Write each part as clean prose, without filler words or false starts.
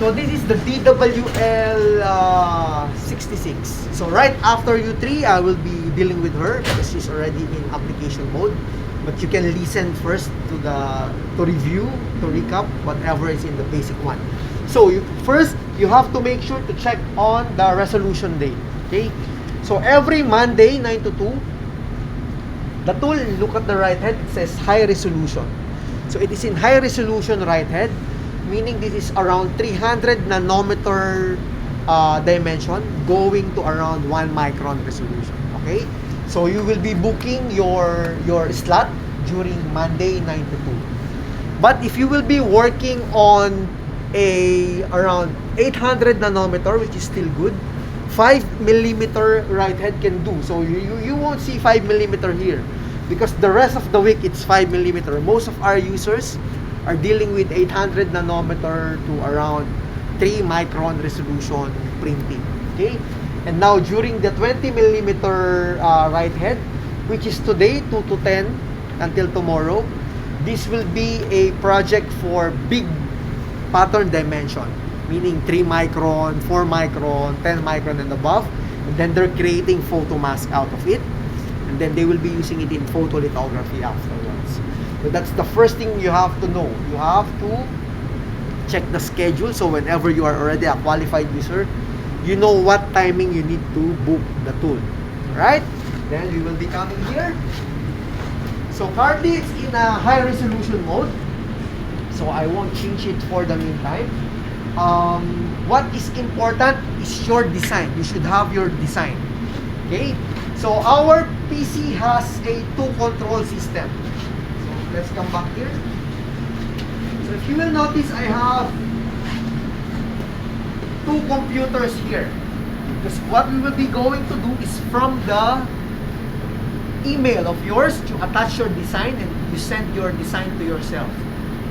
So this is the DWL 66. So right after U3, I will be dealing with her because she's already in application mode. But you can listen first to review, to recap whatever is in the basic one. So first, you have to make sure to check on the resolution date. Okay. So every Monday 9 to 2, the tool, look at the right head, it says high resolution. So it is in high resolution right head, meaning this is around 300 nanometer dimension going to around 1 micron resolution. Okay? So you will be booking your slot during Monday 9 to 2. But if you will be working on around 800 nanometer, which is still good, 5 millimeter right head can do. So you won't see 5 millimeter here because the rest of the week it's 5 millimeter. Most of our users are dealing with 800 nanometer to around 3 micron resolution printing. Okay? And now during the 20 millimeter right head, which is today 2 to 10 until tomorrow, this will be a project for big pattern dimension, meaning 3 micron, 4 micron, 10 micron and above. And then they're creating photo mask out of it. And then they will be using it in photolithography afterwards. So that's the first thing you have to know. You have to check the schedule. So whenever you are already a qualified user, you know what timing you need to book the tool. Alright? Then we will be coming here. So currently it's in a high resolution mode. So I won't change it for the meantime. What is important is your design. You should have your design. Okay? So our PC has a 2 control system. So let's come back here. So if you will notice, I have 2 computers here. Because what we will be going to do is from the email of yours, to attach your design and you send your design to yourself.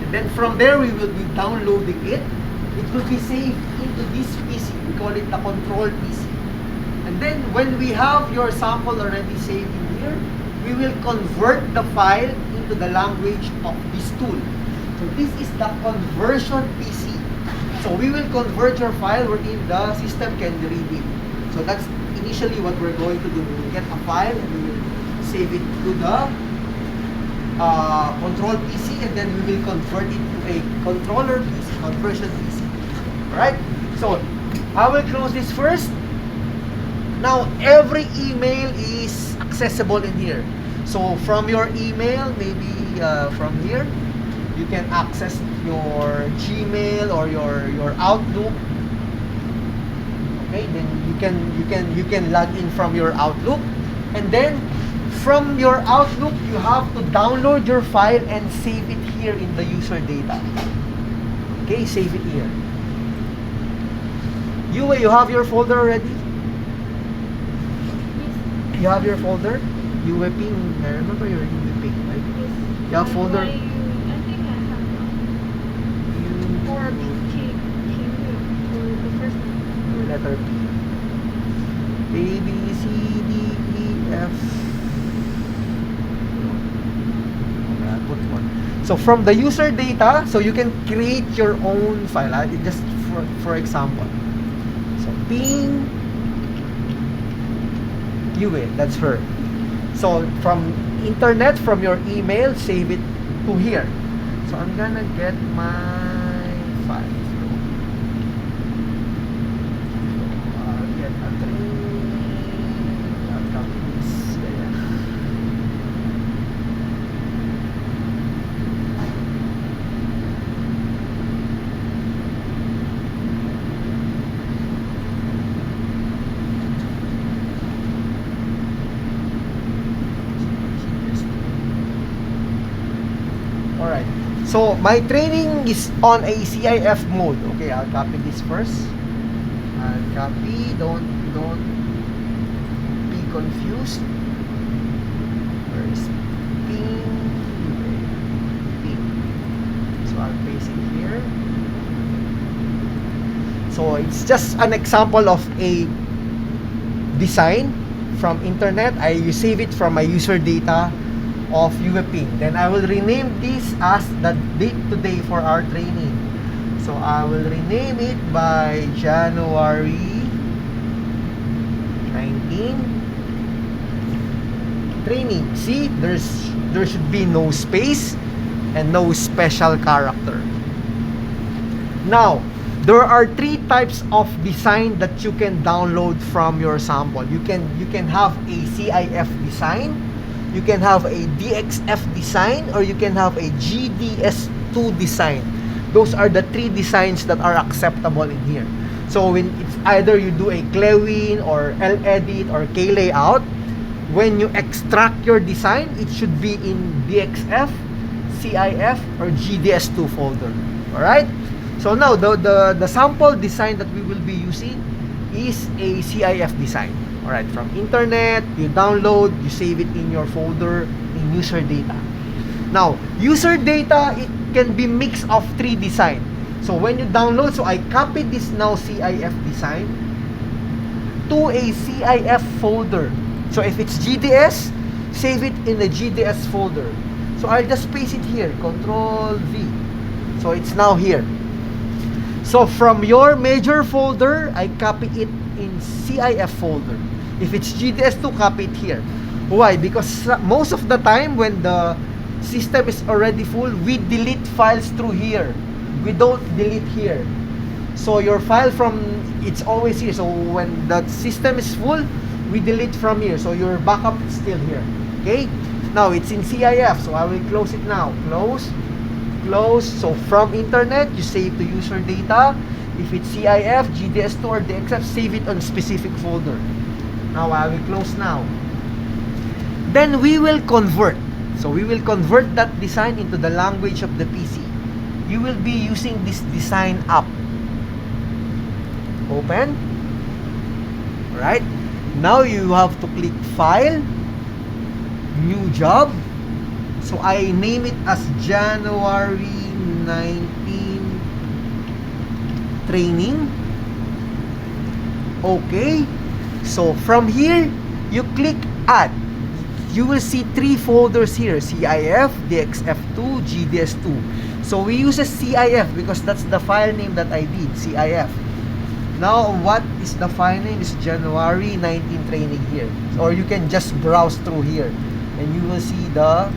And then from there, we will be downloading it. It will be saved into this PC. We call it the control PC. And then when we have your sample already saved in here, we will convert the file into the language of this tool. So this is the conversion PC. So we will convert your file wherein the system can read it. So that's initially what we're going to do. We will get a file and we will save it to the control PC, and then we will convert it to a controller PC, conversion PC. Alright? So I will close this first. Now every email is accessible in here. So from your email, maybe from here, you can access your Gmail or your Outlook. Okay, then you can log in from your Outlook, and then from your Outlook you have to download your file and save it here in the user data. Okay, save it here. You have your folder already? You have your folder? UWPing, I remember your UWPing, right? Yes. You have folder? I think I have one. For the first one. Letter P. A, B, C, D, E, F. I'll put one. So from the user data, so you can create your own file. Just for example. So ping Yue, that's her. So from internet, from your email, save it to here. So I'm gonna get my file. I'll get a tree. I'll copy this. Yeah. Alright. So my training is on a CIF mode. Okay, I'll copy this first. I'll copy. Don't be confused. Where is ping? Ping. So I'll paste it here. So it's just an example of a design from internet. I save it from my user data of UWPing. Then I will rename this as the date today for our training. So I will rename it by January 19 training. See, there should be no space and no special character. Now, there are three types of design that you can download from your sample. You can have a CIF design, you can have a DXF design, or you can have a GDS2 design. Those are the three designs that are acceptable in here. So when it's either you do a Clewin or L-Edit or K-Layout, when you extract your design, it should be in DXF, CIF, or GDS2 folder. Alright? So now, the sample design that we will be using is a CIF design. Alright, from internet, you download, you save it in your folder in user data. Now, user data, it can be mix of three design. So when you download, so I copied this now CIF design to a CIF folder. So if it's GDS, save it in the GDS folder. So I'll just paste it here, Control V. So it's now here. So from your major folder, I copy it in CIF folder. If it's GDS2, copy it here. Why? Because most of the time when the system is already full, we delete files through here. We don't delete here. So your file it's always here. So when the system is full, we delete from here. So your backup is still here. Okay? Now it's in CIF. So I will close it now. Close. So from internet, you save to user data. If it's CIF, GDS2, or DXF, save it on specific folder. Now I will close now. Then we will convert. So we will convert that design into the language of the PC. You will be using this design app. Open. Right? Now you have to click File, New Job. So I name it as January 19 Training. Okay. So from here, you click Add. You will see three folders here: CIF, DXF2, GDS2. So we use a CIF because that's the file name that I did, CIF. Now, what is the file name? Is January 19 Training here. Or you can just browse through here and you will see the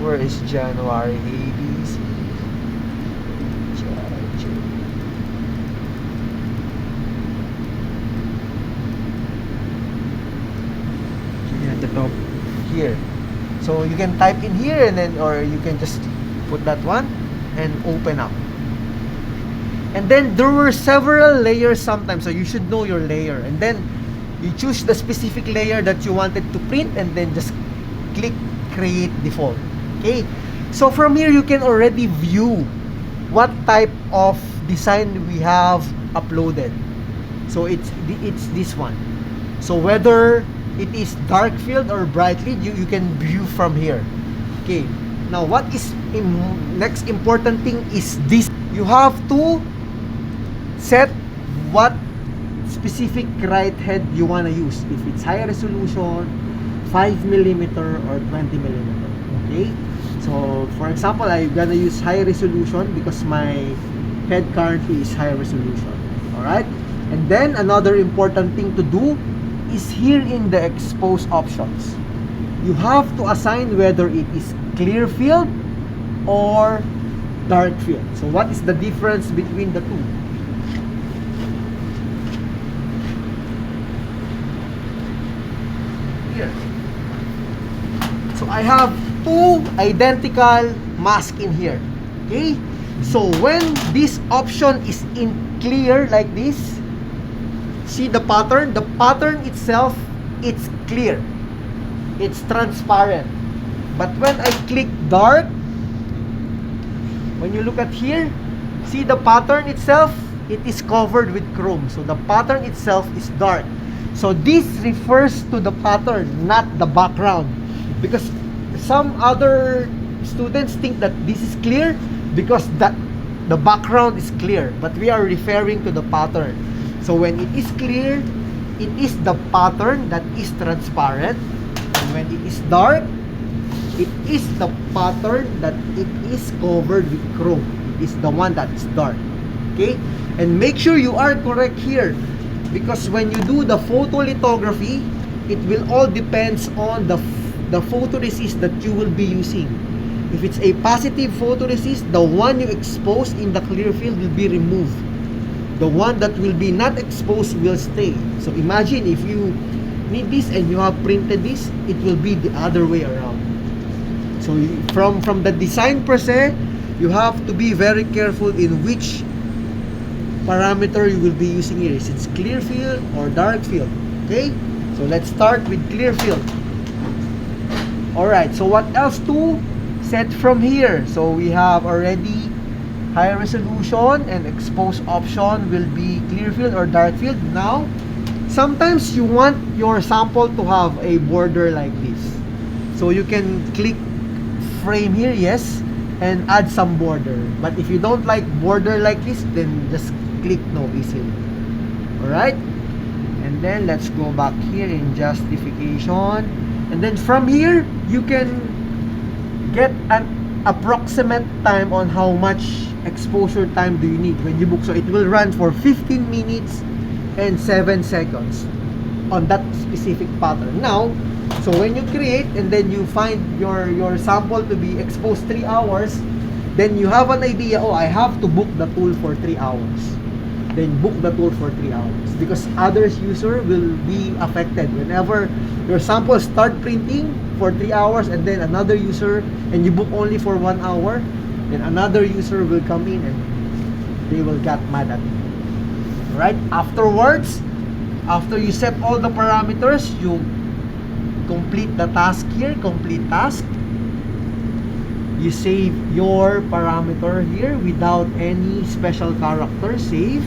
where is January ABC. At the top. Here. So you can type in here and then, or you can just put that one and open up. And then there were several layers sometimes, so you should know your layer. And then you choose the specific layer that you wanted to print and then just click Create Default. Okay? So from here you can already view what type of design we have uploaded. So it's this one. So whether it is dark field or brightly, you can view from here. Okay. Now what is next important thing is this. You have to set what specific write head you want to use. If it's high resolution, 5mm or 20mm. Okay. So for example, I'm gonna use high resolution because my head currently is high resolution. Alright. And then another important thing to do is here in the expose options. You have to assign whether it is clear field or dark field. So what is the difference between the two? Here. So I have two identical masks in here. Okay? So when this option is in clear like this, see the pattern? The pattern itself, it's clear. It's transparent. But when I click dark, when you look at here, see the pattern itself, it is covered with chrome. So the pattern itself is dark. So this refers to the pattern, not the background. Because some other students think that this is clear because the background is clear. But we are referring to the pattern. So when it is clear, it is the pattern that is transparent. And when it is dark, it is the pattern that it is covered with chrome. It is the one that is dark. Okay? And make sure you are correct here, because when you do the photolithography, it will all depends on the photoresist that you will be using. If it's a positive photoresist, the one you expose in the clear field will be removed. The one that will be not exposed will stay. So imagine if you need this and you have printed this, it will be the other way around. So from the design per se, you have to be very careful in which parameter you will be using here. Is it clear field or dark field? Okay, so let's start with clear field. Alright, so what else to set from here? So we have already high resolution, and expose option will be clear field or dark field. Now sometimes you want your sample to have a border like this, so you can click frame here, yes, and add some border. But if you don't like border like this, then just click no easily. Alright, and then let's go back here in justification, and then from here you can get an approximate time on how much exposure time do you need when you book. So it will run for 15 minutes and 7 seconds on that specific pattern. Now, so when you create and then you find your sample to be exposed 3 hours, then you have an idea, oh, I have to book the tool for 3 hours. Then book the tool for 3 hours, because other user will be affected whenever your sample start printing for 3 hours and then another user, and you book only for 1 hour, then another user will come in and they will get mad at you. Right? Afterwards, after you set all the parameters, you complete the task here, complete task. You save your parameter here without any special character. Save.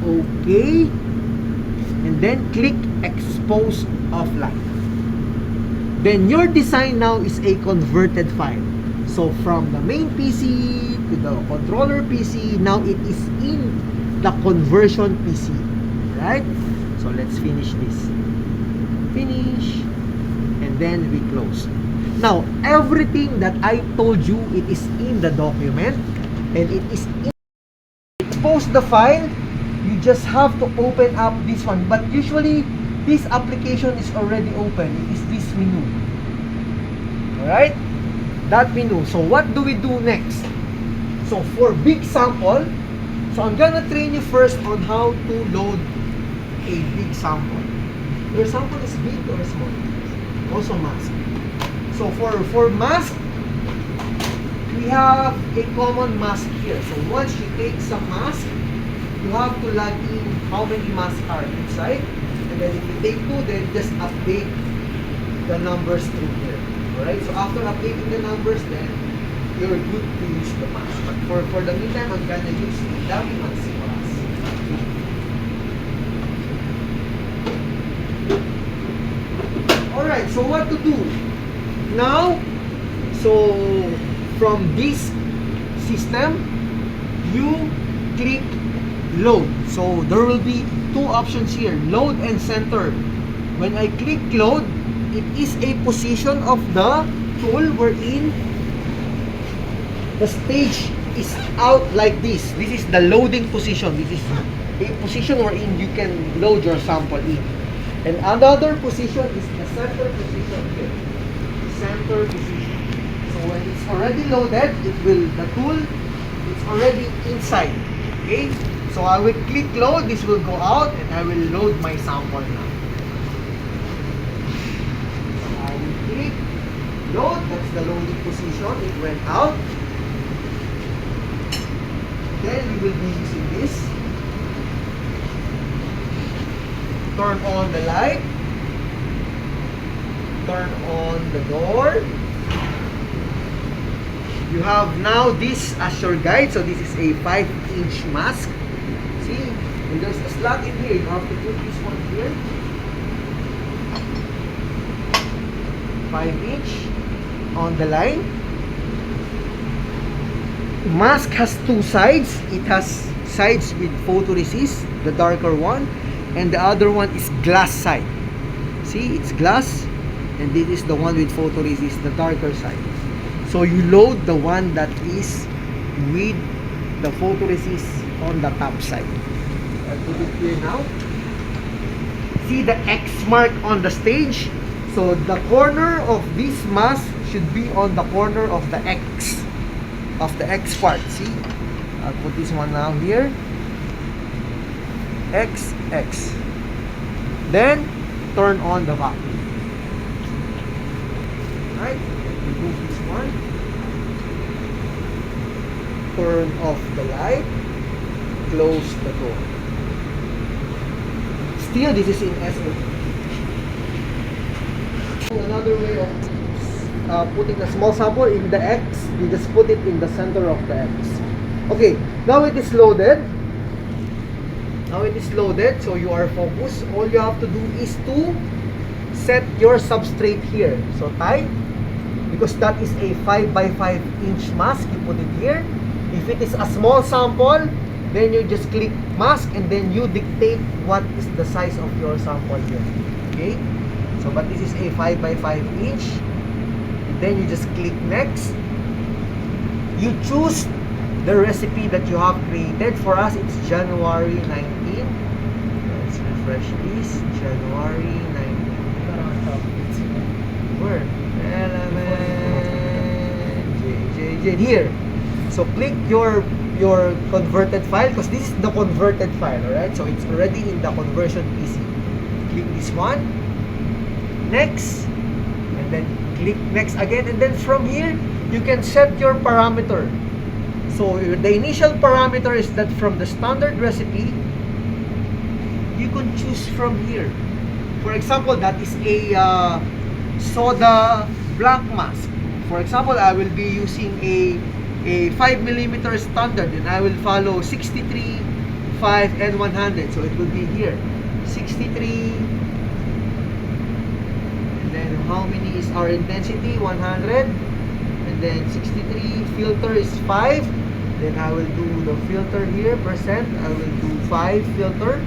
Okay. And then click expose offline. Then your design now is a converted file. So from the main PC to the controller PC, now it is in the conversion PC. Right? So let's finish this. Finish. And then we close. Now, everything that I told you, it is in the document, and it is in. Expose the file, you just have to open up this one. But usually, this application is already open. It is this menu. Alright? That menu. So, what do we do next? So, for big sample, so I'm gonna train you first on how to load a big sample. Your sample is big or small? Also mask. So for mask, we have a common mask here. So once you take some mask, you have to log in how many masks are inside. And then if you take 2, then just update the numbers through here. Alright, so after updating the numbers, then you're good to use the mask. But for the meantime, I'm gonna use the dummy mask for us. Alright, so what to do? Now, so from this system, you click load. So there will be 2 options here, load and center. When I click load, it is a position of the tool wherein the stage is out like this. This is the loading position. This is a position wherein you can load your sample in. And another position is the center position here. Center position. So when it's already loaded, the tool is already inside. Okay? So I will click load, this will go out, and I will load my sample now. So I will click load, that's the loading position, it went out. Then we will be using this. Turn on the light. Turn on the door. You have now this as your guide. So this is a 5-inch mask. See, and there's a slot in here. You have to put this one here. 5-inch on the line. Mask has 2 sides. It has sides with photoresist, the darker one, and the other one is glass side. See, it's glass. and this is the one with photoresist, the darker side. So you load the one that is with the photoresist on the top side. I'll put it here now. See the X mark on the stage? So the corner of this mask should be on the corner of the X part. See? I'll put this one now here. X, X. Then turn on the vacuum. Right? Remove this one. Turn off the light. Close the door. Still, this is in SO. Another way of putting a small sample in the X, you just put it in the center of the X. Okay, now it is loaded. So you are focused. All you have to do is to set your substrate here. So tight, because that is a 5x5" mask, you put it here. If it is a small sample, then you just click mask and then you dictate what is the size of your sample here. Okay? So, but this is a 5x5". Then you just click next. You choose the recipe that you have created. For us, it's January 19. Let's refresh this. January 19. Where? Element. JJJ. Here. So, click your converted file, because this is the converted file, alright? So it's already in the conversion PC. Click this one, next, and then click next again, and then from here you can set your parameter. So the initial parameter is that from the standard recipe you can choose from here. For example, that is a soda black mask. For example, I will be using a 5mm standard, and I will follow 63, 5, and 100. So it will be here 63, and then how many is our intensity? 100, and then 63. Filter is 5. Then I will do the filter here, percent. I will do 5 filter.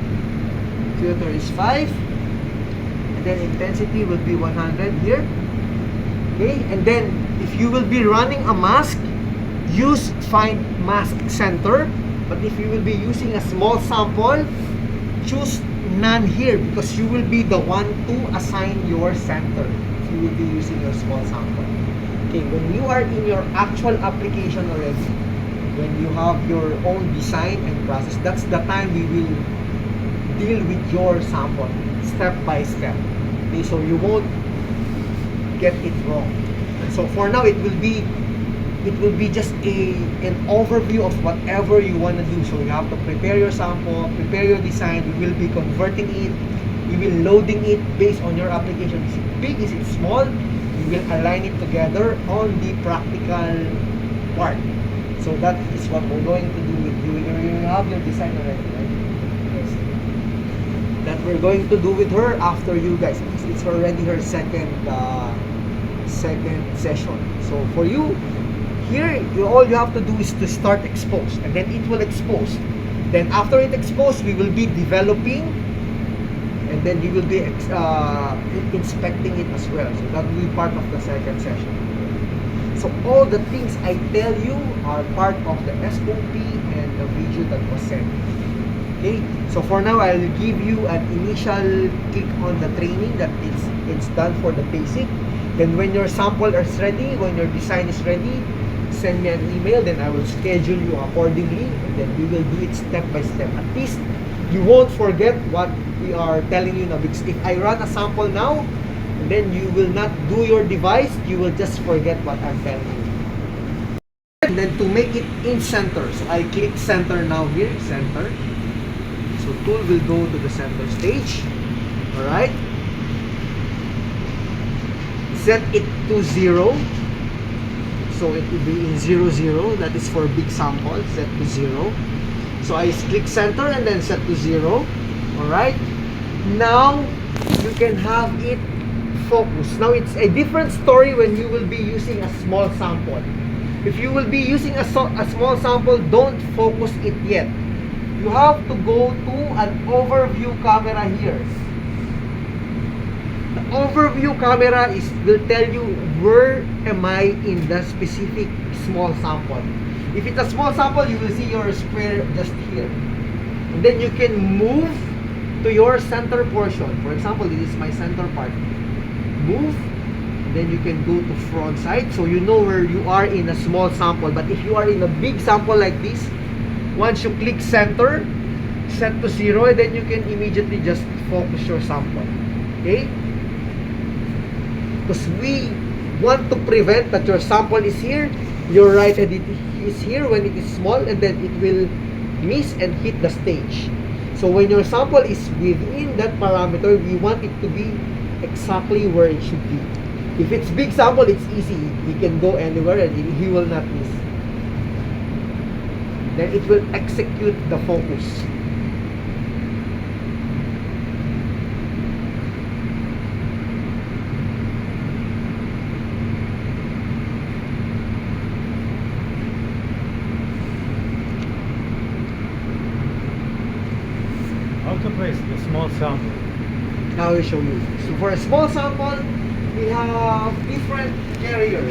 Filter is 5, and then intensity will be 100 here. Okay, and then if you will be running a mask, use find mask center. But if you will be using a small sample, choose none here, because you will be the one to assign your center if you will be using your small sample. Okay, when you are in your actual application already, when you have your own design and process, that's the time we will deal with your sample step by step. Okay, so you won't get it wrong. And so for now, it will be just an overview of whatever you want to do. So you have to prepare your sample, prepare your design. We will be converting it, we will loading it based on your application. Is it big, is it small? We will align it together on the practical part. So that is what we're going to do with you. You have your design already, right? Yes. That we're going to do with her after you guys. It's already her second session. So for you, here, all you have to do is to start expose, and then it will expose. Then after it exposes, we will be developing, and then you will be inspecting it as well. So that will be part of the second session. So all the things I tell you are part of the SOP and the video that was sent. Okay, so for now, I'll give you an initial click on the training that it's done for the basic. Then when your sample is ready, when your design is ready, send me an email, then I will schedule you accordingly, and then we will do it step by step. At least you won't forget what we are telling you now, because if I run a sample now and then you will not do your device, you will just forget what I'm telling you. And then to make it in center, so I click center now here, center. So tool will go to the center stage. Alright, set it to 0. So it will be in 0, 0. That is for big sample. Set to 0. So I click center and then set to 0. Alright. Now you can have it focus. Now it's a different story when you will be using a small sample. If you will be using a small sample, don't focus it yet. You have to go to an overview camera here. The overview camera will tell you where am I in the specific small sample. If it's a small sample, you will see your square just here. And then you can move to your center portion. For example, this is my center part. Move, then you can go to front side, so you know where you are in a small sample. But if you are in a big sample like this, once you click center, set to 0, and then you can immediately just focus your sample. Okay? Because we want to prevent that your sample is here, your right and it is here when it is small, and then it will miss and hit the stage. So when your sample is within that parameter, we want it to be exactly where it should be. If it's big sample, it's easy. He can go anywhere and he will not miss. Then it will execute the focus. How to place the small sample? Now I will show you. So for a small sample, we have different carrier.